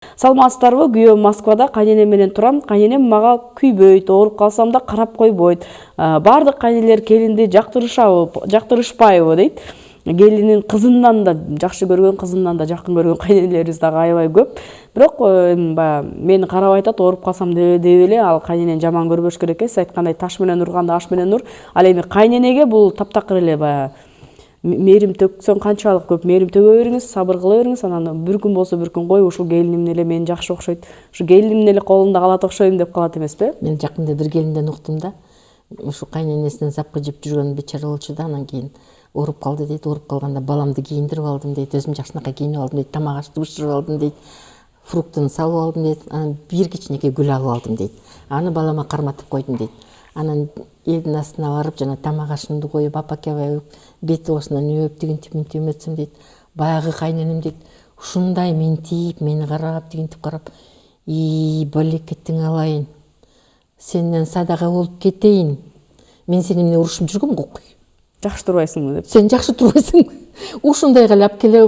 Саламатсыздарбы, күйөөм Москвада, кайненем менен турам. Кайненем мага күйбөйт, ооруп калсам да карап койбойт. Бардык кайнелер келинди жактырышпайбы дейт. Келинин кызынан да жакшы көргөн, кызынан да жакын көргөн кайнелерибиз дагы аябай көп. Бирок баягы мени карап айтат, ооруп калсам деп эле ал кайненени жаман көрбөш керек экен. Сиз айткандай таш менен урганда аш менен ур. Ал эми кайненеге бул таптакыр эле баягы мээрим төксөң канчалык көп мээрим төгө бериңиз, сабыр кыла бериңиз. Анан бир күн болсо бир күн кой, ушул келиним эле мени жакшы окшойт, ушу келиним эле колунда калат окшойм деп калат эмеспи? Мен жакында бир келинден уктум да, ушу кайненесинен запкы жеп жүргөн бечара болчу да, анан кийин ооруп калды дейт. Ооруп калганда баламды кийиндирип алдым дейт, өзүм жакшынакай кийинип алдым дейт, тамак ашты бышырып алдым дейт, фруктун салып алдым дейт, анан бир кичинекей гүл алып алдым дейт. Аны балама карматып койдум дейт. Анан элдин астына барып, жана тамак ашымды коюп, апакебай бети башынанөөп тигинтип мынтип өтсөм дейт. Баягы кайненем дейт, ушундай мынтип мени карап, тигинтип карап, балекетиң алайын, сенден садака болуп кетейин. Мен сени эмне урушуп жүргөм кокуй. Жакшы турбайсыңбы деп. Сен жакшы турбайсың. Ушундай кылып алып келе,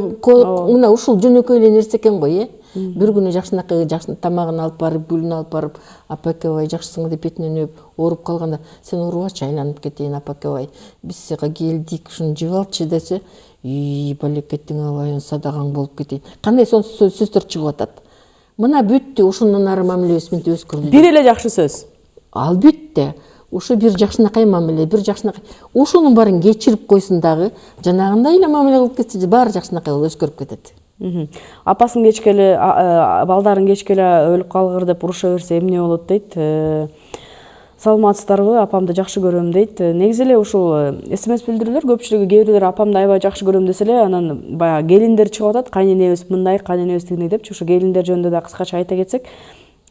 мына ушул жөнөкөй эле нерсе экен го, Бир күнү жакшынакай тамагын алып барып, гүлүн алып барып, апакебай жакшысыңбы деп бетиненөөп, ооруп калганда, сен оорубачы, айланып кетейин апакебай. Биз сага келдик, ушуну жеп алчы десе, балекетиң алайын, садагаң болуп кетейин. Кандай сөздөр чыгып атат. Мына бүттү, ушундан ары мамилебиз мынтип өзгөрдү. Бир эле жакшы сөз. Албетте. Ушу бир жакшынакай мамиле, бир жакшынакай. Ушунун баарын кечирип койсун дагы, жанагындай эле мамиле кылып кетсе, баары жакшынакай болуп өзгөрүп кетет. Апасын кечкеле, балдарын кечкеле өлүп калгыр деп уруша берсе эмне болот дейт. Саламатсыздарбы, апамды жакшы көрөм дейт. Негизи эле ушул СМС билдирүүлөр көпчүлүгү кээ бирлер апамды аябай жакшы көрөм десе эле, анан баягы келиндер чыгып атат, кайненебиз мындай, кайненебиз тигиндей депчи. Ушу келиндер жөнүндө да кыскача айта кетсек,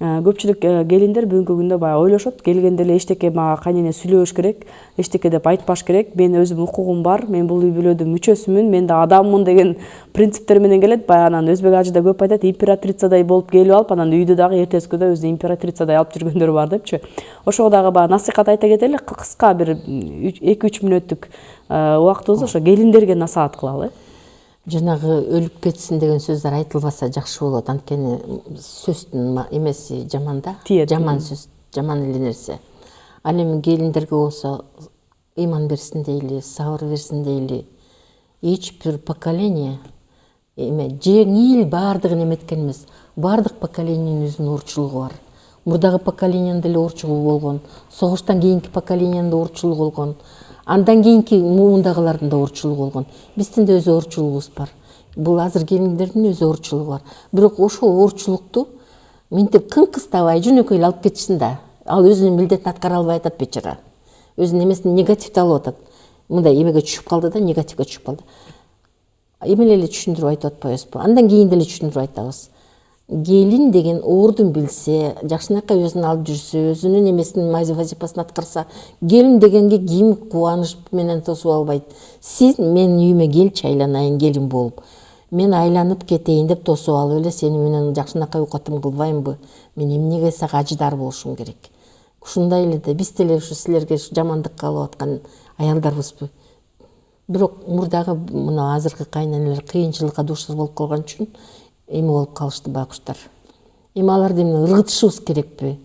көпчүлүк келиндер бүгүнкү күндө баягы ойлошот, келгенде эле эчтеке мага кайнене сүйлөбөш керек, эчтеке деп айтпаш керек, менин өзүм укугум бар, мен бул үй бүлөдүн мүчөсүмүн, мен да адаммын деген принциптер менен келет. Баягы анан өзбек ажы да көп айтат, императрицадай болуп келип алып, анан үйдү дагы эртеси күндө өзү императрицадай алып жүргөндөр бар депчи. Ошого дагы баягы насихат айта кетели, кыска бир 2-3 мүнөттүк убактыбызды ошо келиндерге насаат кылалы. Жанагы өлүп кетсин деген сөздөр айтылбаса жакшы болот. Анткени сөздүн эмеси жаман да, жаман сөз, жаман эле нерсе. Ал эми келиндерге болсо ыйман берсин дейли, сабыр берсин дейли. Эч бир поколение жеңил баардыгын эметкен эмес. Баардык поколениянын өзүнүн оорчулугу бар. Мурдагы поколениянын деле оорчулугу болгон, согуштан кийинки поколениянын да оорчулугу болгон. Андан кийинки муундагылардын да оорчулугу болгон. Биздин да өз оорчулугубуз бар. Бул азыр келиндердин өз оорчулугу бар. Бирок ошол оорчулукту мынтип кыңкыстабай жөнөкөй эле алып кетишsin да. Ал өзүнүн милдетин аткара албай атат бечара. Өзүнүн эмесин негативди алып атат. Мындай эмеге түшүп калды да, негативге түшүп калды. Эмеле эле түшүндүрүп айтып атпайбызбы? Андан кийин деле түшүндүрүп айтабыз. Келин деген оордун билсе, жакшынакай өзүн алып жүрсө, өзүнүн эмесин вазифасын аткарса, келин дегенге ким кубаныч менен тосуп албайт. Сиз менин үйүмө келчи, айланайын келин болуп. Мен айланып кетейин деп тосуп алып эле сени менен жакшынакай укатым кылбаймынбы? Мен эмнеге сага ажыдар болушум керек? Ушундай эле да биз деле ушу силерге жамандыкка алып аткан аялдарбызбы? Бирок мурдагы мына азыркы кайненелер кыйынчылыкка дуушар болуп калган үчүн эме болуп калышты байкуштар. Эми аларды эмне ыргытышыбыз керекпи?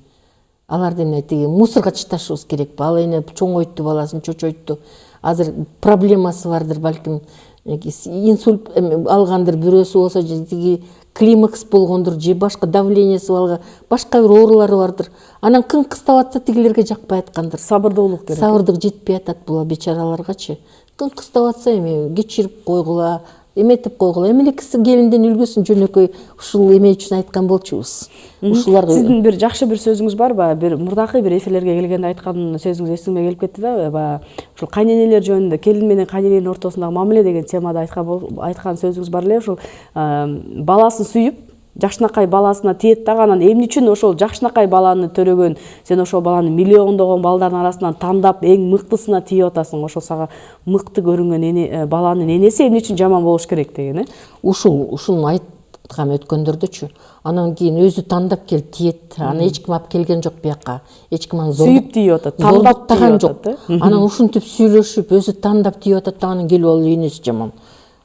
Аларды эмне тиги мусорго чышташыбыз керекпи? Ал эне чоңойтtu баласын, чочойтtu. Азыр проблемасы бардыр, балким инсульт алгандыр, бирөөсү болсо тиги климакс болгондур, же башка давлениясы алган, башка бир оорулары бардыр. Анан кыңкыстап атса тигилерге жакпай аткандыр. Сабырдуулук керек. Сабырдык жетпей атат була бечараларгачы. Кыңкыстап атса эми кечирип койгула, эметип койгула. Эмеле киси келинден үлгүсүн жөнөкөй ушул эме үчүн айткан болчубуз. Ушулар Сиздин бир жакшы бир сөзүңүз барбы? Бир мурдакы бир эфирлерге келгенде айткан сөзүңүз эсиңе келип кетти да, баягы ушул кайненелер жөнүндө, келин менен кайнененин ортосундагы мамиле деген темада айткан сөзүңүз бар эле. Ушул баласын сүйүп, жакшынакай баласына тиет дагы, анан эмне үчүн ошол жакшынакай баланы төрөгөн, сен ошол баланы миллиондогон балдардын арасынан тандап эң мыктысына тийип атасың. Ошол сага мыкты көрүнгөн баланын энеси эмне үчүн жаман болуш керек деген, Ушуну айткам өткөндөрдөчү. Анан кийин өзү тандап келип тиет. Аны эч ким алып келген жок бияка. Эч ким аны сүйүп тийип атат, тандап таган жок. Анан ушинтип сүйлөшүп, өзү тандап тийип атат да, анан келип алып энеси жаман.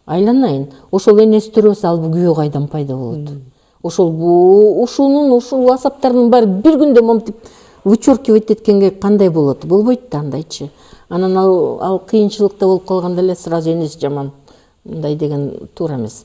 Айланайын. Ошол энеси төрөбөсө ал күйөө кайдан пайда болот? ошол ушул асаптардын баары бир күндө момтип вычеркивать эткенге кандай болот? Болбойт да андайчы. Анан ал кыйынчылыкта болуп калганда эле сразу энеси жаман мындай деген туура эмес.